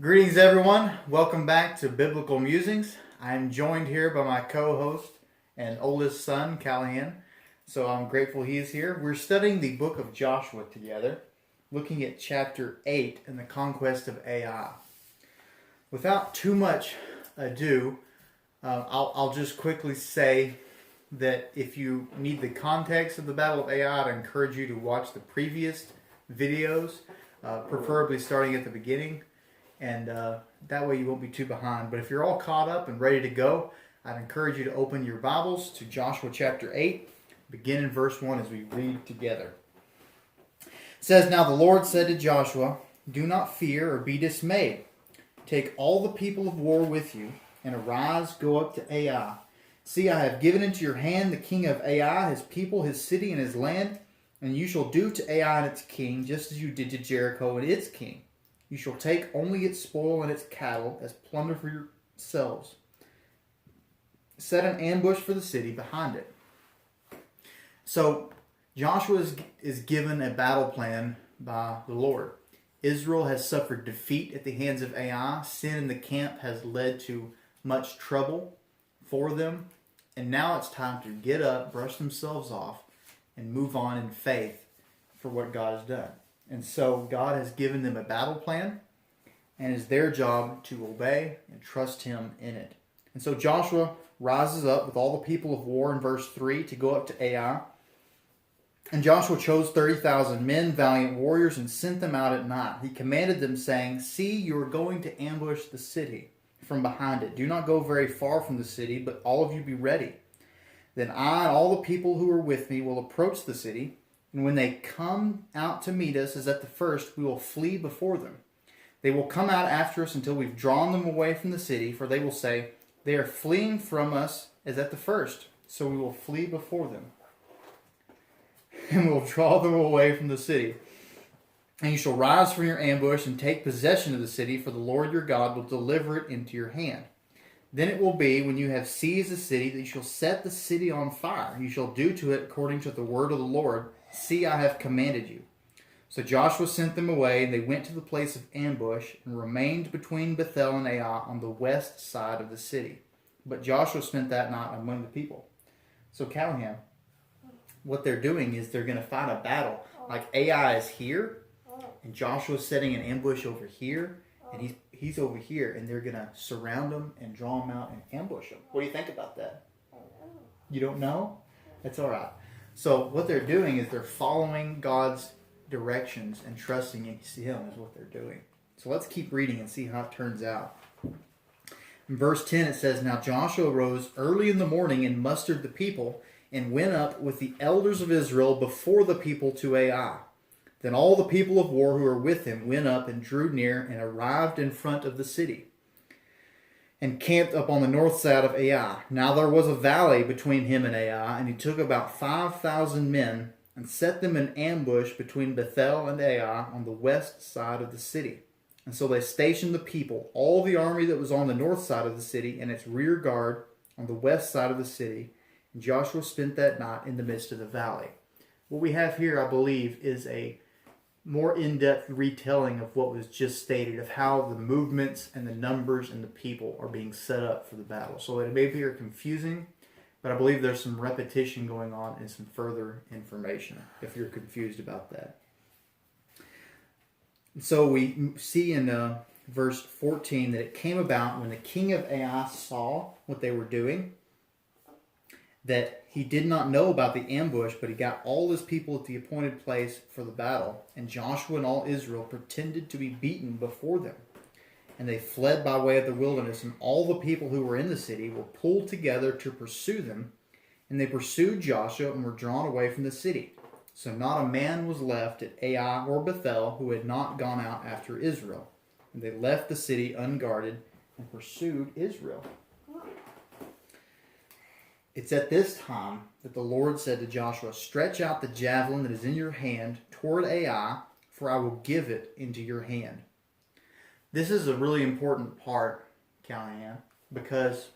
Greetings, everyone. Welcome back to Biblical Musings. I'm joined here by my co-host and oldest son, Callahan. So I'm grateful he is here. We're studying the book of Joshua together, looking at chapter 8 and the conquest of Ai. Without too much ado, I'll just quickly say that if you need the context of the Battle of Ai, I'd encourage you to watch the previous videos, preferably starting at the beginning. And that way you won't be too behind. But if you're all caught up and ready to go, I'd encourage you to open your Bibles to Joshua chapter 8, begin in verse 1 as we read together. It says, "Now the Lord said to Joshua, do not fear or be dismayed. Take all the people of war with you, and arise, go up to Ai. See, I have given into your hand the king of Ai, his people, his city, and his land, and you shall do to Ai and its king just as you did to Jericho and its king. You shall take only its spoil and its cattle as plunder for yourselves. Set an ambush for the city behind it." So Joshua is given a battle plan by the Lord. Israel has suffered defeat at the hands of Ai. Sin in the camp has led to much trouble for them. And now it's time to get up, brush themselves off, and move on in faith for what God has done. And so God has given them a battle plan, and it's their job to obey and trust Him in it. And so Joshua rises up with all the people of war in verse 3 to go up to Ai. And Joshua chose 30,000 men, valiant warriors, and sent them out at night. He commanded them, saying, "See, you are going to ambush the city from behind it. Do not go very far from the city, but all of you be ready. Then I and all the people who are with me will approach the city. And when they come out to meet us as at the first, we will flee before them. They will come out after us until we've drawn them away from the city, for they will say, 'They are fleeing from us as at the first,' so we will flee before them. And we'll draw them away from the city. And you shall rise from your ambush and take possession of the city, for the Lord your God will deliver it into your hand. Then it will be, when you have seized the city, that you shall set the city on fire. You shall do to it according to the word of the Lord. See, I have commanded you." So Joshua sent them away, and they went to the place of ambush and remained between Bethel and Ai on the west side of the city. But Joshua spent that night among the people. So Callahan, what they're doing is they're going to fight a battle. Like Ai is here, and Joshua's setting an ambush over here, and he's over here, and they're going to surround him and draw him out and ambush him. What do you think about that? You don't know? That's all right. So what they're doing is they're following God's directions and trusting in Him is what they're doing. So let's keep reading and see how it turns out. In verse 10 it says, "Now Joshua rose early in the morning and mustered the people and went up with the elders of Israel before the people to Ai. Then all the people of war who were with him went up and drew near and arrived in front of the city and camped up on the north side of Ai. Now there was a valley between him and Ai, and he took about 5,000 men and set them in ambush between Bethel and Ai on the west side of the city. And so they stationed the people, all the army that was on the north side of the city, and its rear guard on the west side of the city. And Joshua spent that night in the midst of the valley." What we have here, I believe, is a more in-depth retelling of what was just stated, of how the movements and the numbers and the people are being set up for the battle. So it may appear confusing, but I believe there's some repetition going on and some further information if you're confused about that. So we see in verse 14 that it came about when the king of Ai saw what they were doing, that he did not know about the ambush, but he got all his people at the appointed place for the battle. And Joshua and all Israel pretended to be beaten before them. And they fled by way of the wilderness, and all the people who were in the city were pulled together to pursue them. And they pursued Joshua and were drawn away from the city. So not a man was left at Ai or Bethel who had not gone out after Israel. And they left the city unguarded and pursued Israel. It's at this time that the Lord said to Joshua, "Stretch out the javelin that is in your hand toward Ai, for I will give it into your hand." This is a really important part, Callahan, because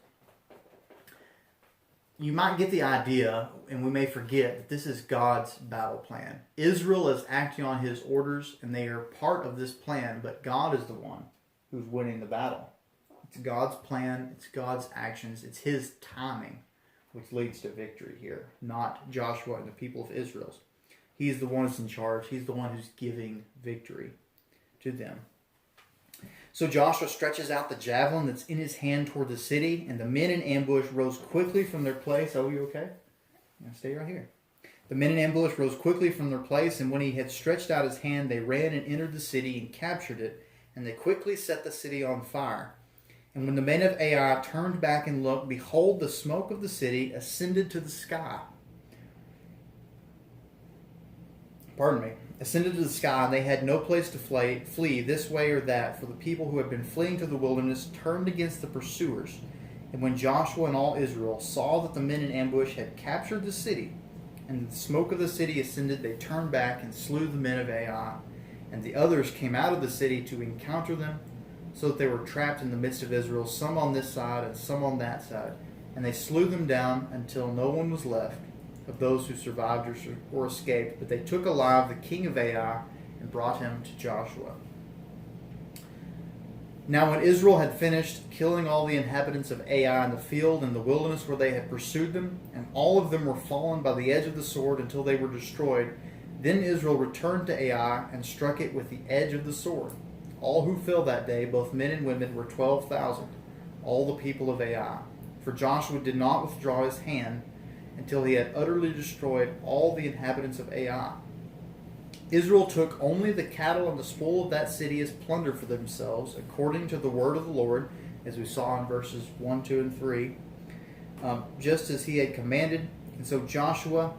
you might get the idea, and we may forget, that this is God's battle plan. Israel is acting on His orders, and they are part of this plan, but God is the one who's winning the battle. It's God's plan, it's God's actions, it's his timing which leads to victory here, not Joshua and the people of Israel. He's the one who's in charge. He's the one who's giving victory to them. So Joshua stretches out the javelin that's in his hand toward the city, and the men in ambush rose quickly from their place. Oh, you okay? Yeah, stay right here. The men in ambush rose quickly from their place, and when he had stretched out his hand, they ran and entered the city and captured it, and they quickly set the city on fire. And when the men of Ai turned back and looked, behold, the smoke of the city ascended to the sky. Ascended to the sky, and they had no place to flee this way or that, for the people who had been fleeing to the wilderness turned against the pursuers. And when Joshua and all Israel saw that the men in ambush had captured the city, and the smoke of the city ascended, they turned back and slew the men of Ai. And the others came out of the city to encounter them, so that they were trapped in the midst of Israel, some on this side and some on that side. And they slew them down until no one was left of those who survived or escaped. But they took alive the king of Ai and brought him to Joshua. Now when Israel had finished killing all the inhabitants of Ai in the field and the wilderness where they had pursued them, and all of them were fallen by the edge of the sword until they were destroyed, then Israel returned to Ai and struck it with the edge of the sword. All who fell that day, both men and women, were 12,000, all the people of Ai. For Joshua did not withdraw his hand until he had utterly destroyed all the inhabitants of Ai. Israel took only the cattle and the spoil of that city as plunder for themselves, according to the word of the Lord, as we saw in verses 1, 2, and 3, just as he had commanded. And so Joshua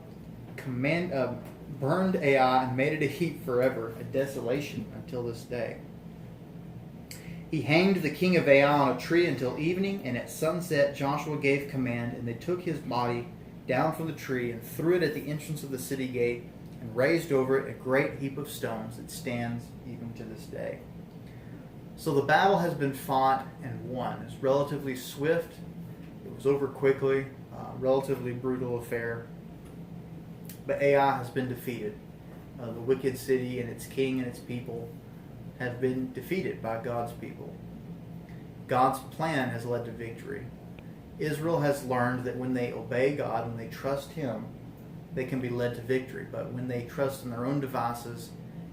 burned Ai and made it a heap forever, a desolation until this day. He hanged the king of Ai on a tree until evening, and at sunset Joshua gave command, and they took his body down from the tree and threw it at the entrance of the city gate, and raised over it a great heap of stones that stands even to this day. So the battle has been fought and won. It's relatively swift. It was over quickly. Relatively brutal affair. But Ai has been defeated. The wicked city and its king and its people have been defeated by God's people. God's plan has led to victory. Israel has learned that when they obey God, when they trust him, they can be led to victory. But when they trust in their own devices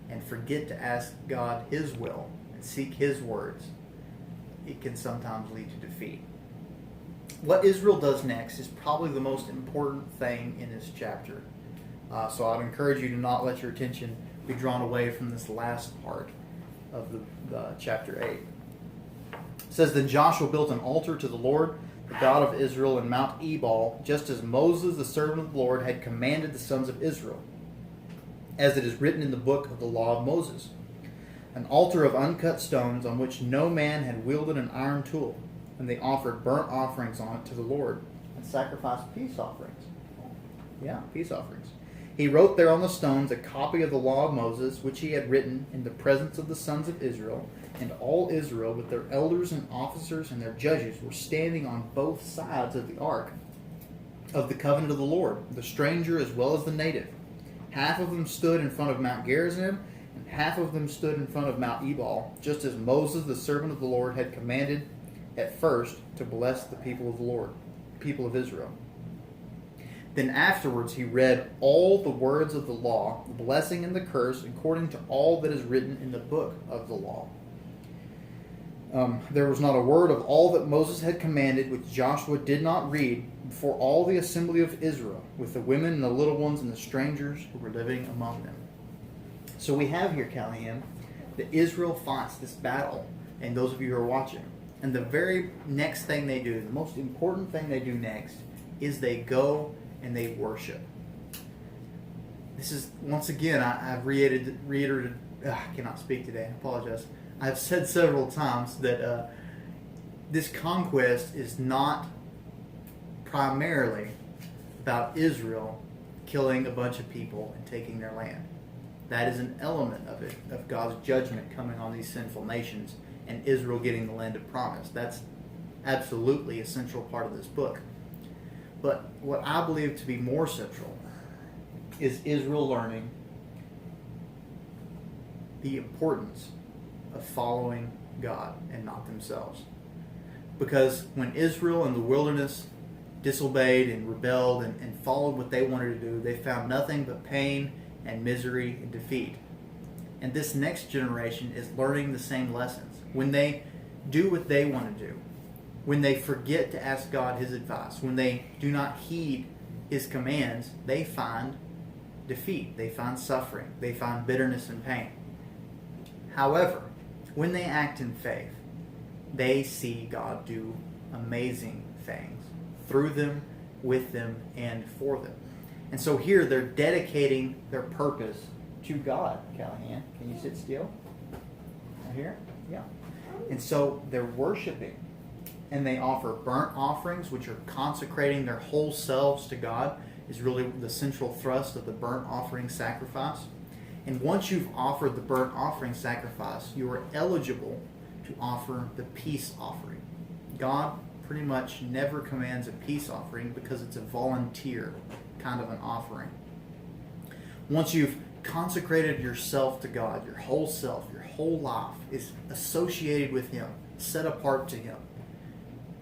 and forget to ask God his will and seek his words, it can sometimes lead to defeat. What Israel does next is probably the most important thing in this chapter. So I'd encourage you to not let your attention be drawn away from this last part of the chapter 8. It says, Then Joshua built an altar to the Lord, the God of Israel, in Mount Ebal, just as Moses, the servant of the Lord, had commanded the sons of Israel, as it is written in the book of the law of Moses. An altar of uncut stones on which no man had wielded an iron tool, and they offered burnt offerings on it to the Lord, and sacrificed peace offerings. Yeah, peace offerings. He wrote there on the stones a copy of the law of Moses, which he had written in the presence of the sons of Israel, and all Israel with their elders and officers and their judges were standing on both sides of the ark of the covenant of the Lord, the stranger as well as the native. Half of them stood in front of Mount Gerizim, and half of them stood in front of Mount Ebal, just as Moses, the servant of the Lord, had commanded at first to bless the people of the Lord, people of Israel. Then afterwards he read all the words of the law, the blessing and the curse, according to all that is written in the book of the law. There was not a word of all that Moses had commanded which Joshua did not read before all the assembly of Israel, with the women and the little ones and the strangers who were living among them. So we have here, Callahan, that Israel fights this battle, and those of you who are watching. And the very next thing they do, the most important thing they do next, is they go and they worship. This is, once again, I've reiterated, I cannot speak today, I apologize. I've said several times that this conquest is not primarily about Israel killing a bunch of people and taking their land. That is an element of it, of God's judgment coming on these sinful nations and Israel getting the land of promise. That's absolutely a central part of this book. But what I believe to be more central is Israel learning the importance of following God and not themselves. Because when Israel in the wilderness disobeyed and rebelled and followed what they wanted to do, they found nothing but pain and misery and defeat. And this next generation is learning the same lessons. When they do what they want to do, when they forget to ask God His advice, when they do not heed His commands, they find defeat, they find suffering, they find bitterness and pain. However, when they act in faith, they see God do amazing things through them, with them, and for them. And so here they're dedicating their purpose to God. Callahan, can you sit still? Right here? Yeah. And so they're worshiping, and they offer burnt offerings, which are consecrating their whole selves to God, is really the central thrust of the burnt offering sacrifice. And once you've offered the burnt offering sacrifice, you are eligible to offer the peace offering. God pretty much never commands a peace offering because it's a volunteer kind of an offering. Once you've consecrated yourself to God, your whole self, your whole life is associated with Him, set apart to Him,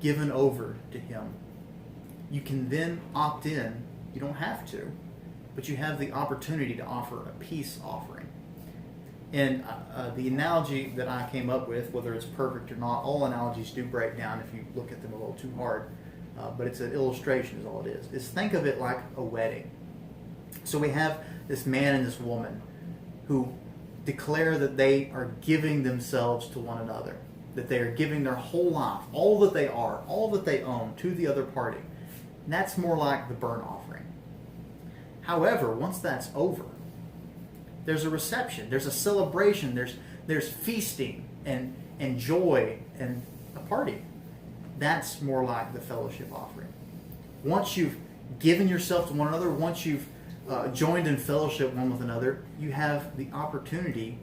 given over to Him, you can then opt in. You don't have to, but you have the opportunity to offer a peace offering. And the analogy that I came up with, whether it's perfect or not, all analogies do break down if you look at them a little too hard, but it's an illustration is all it is think of it like a wedding. So we have this man and this woman who declare that they are giving themselves to one another, that they are giving their whole life, all that they are, all that they own, to the other party. And that's more like the burnt offering. However, once that's over, there's a reception, there's a celebration, there's feasting and joy and a party. That's more like the fellowship offering. Once you've given yourself to one another, once you've joined in fellowship one with another, you have the opportunity,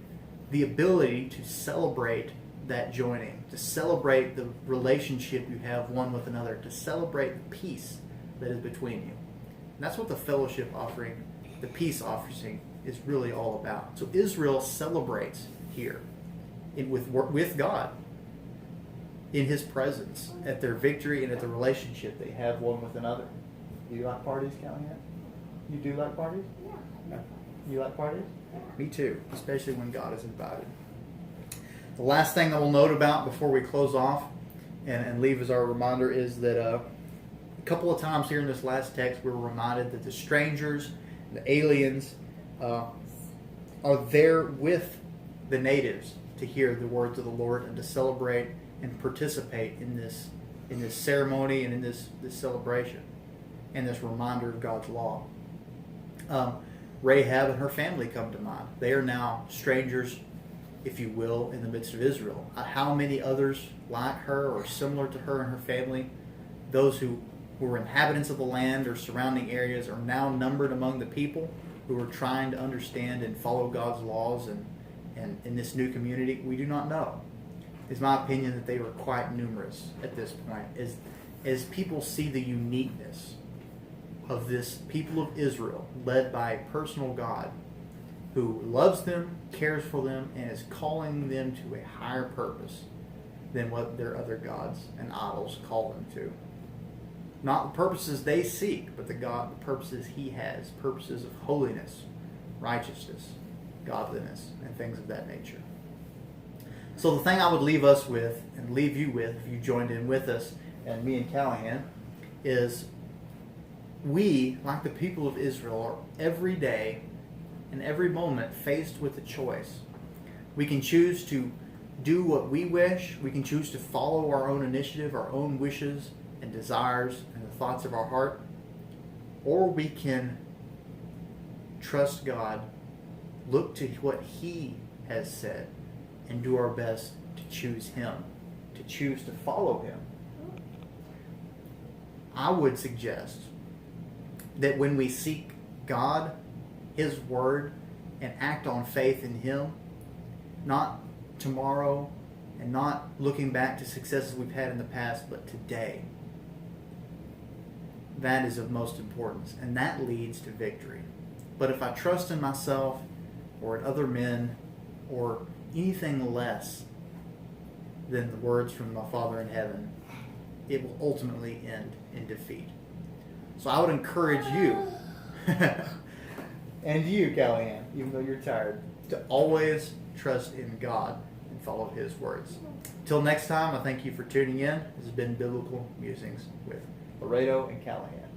the ability to celebrate that joining, to celebrate the relationship you have one with another, to celebrate the peace that is between you. And that's what the fellowship offering, the peace offering, is really all about. So Israel celebrates here with God in His presence at their victory and at the relationship they have one with another. Do you like parties, Callahan? You do like parties? Yeah. You like parties? Me too, especially when God is invited. The last thing I will note about before we close off and leave as our reminder is that a couple of times here in this last text we're reminded that the strangers, the aliens, are there with the natives to hear the words of the Lord and to celebrate and participate in this ceremony and in this celebration and this reminder of God's law. Rahab and her family come to mind. They are now strangers, if you will, in the midst of Israel. How many others like her or similar to her and her family, those who were inhabitants of the land or surrounding areas, are now numbered among the people who are trying to understand and follow God's laws and in this new community? We do not know. It's my opinion that they were quite numerous at this point. As people see the uniqueness of this people of Israel, led by a personal God who loves them, cares for them, and is calling them to a higher purpose than what their other gods and idols call them to. Not the purposes they seek, but the purposes He has, purposes of holiness, righteousness, godliness, and things of that nature. So the thing I would leave us with, and leave you with, if you joined in with us, and me and Callahan, is we, like the people of Israel, are every day and every moment faced with a choice. We can choose to do what we wish. We can choose to follow our own initiative, our own wishes and desires and the thoughts of our heart. Or we can trust God, look to what He has said, and do our best to choose Him, to choose to follow Him. I would suggest that when we seek God, His Word, and act on faith in Him, not tomorrow and not looking back to successes we've had in the past, but today, that is of most importance, and that leads to victory. But if I trust in myself or in other men or anything less than the words from my Father in heaven, it will ultimately end in defeat. So I would encourage you, and you, Callahan, even though you're tired, to always trust in God and follow His words. Till next time, I thank you for tuning in. This has been Biblical Musings with Laredo and Callahan.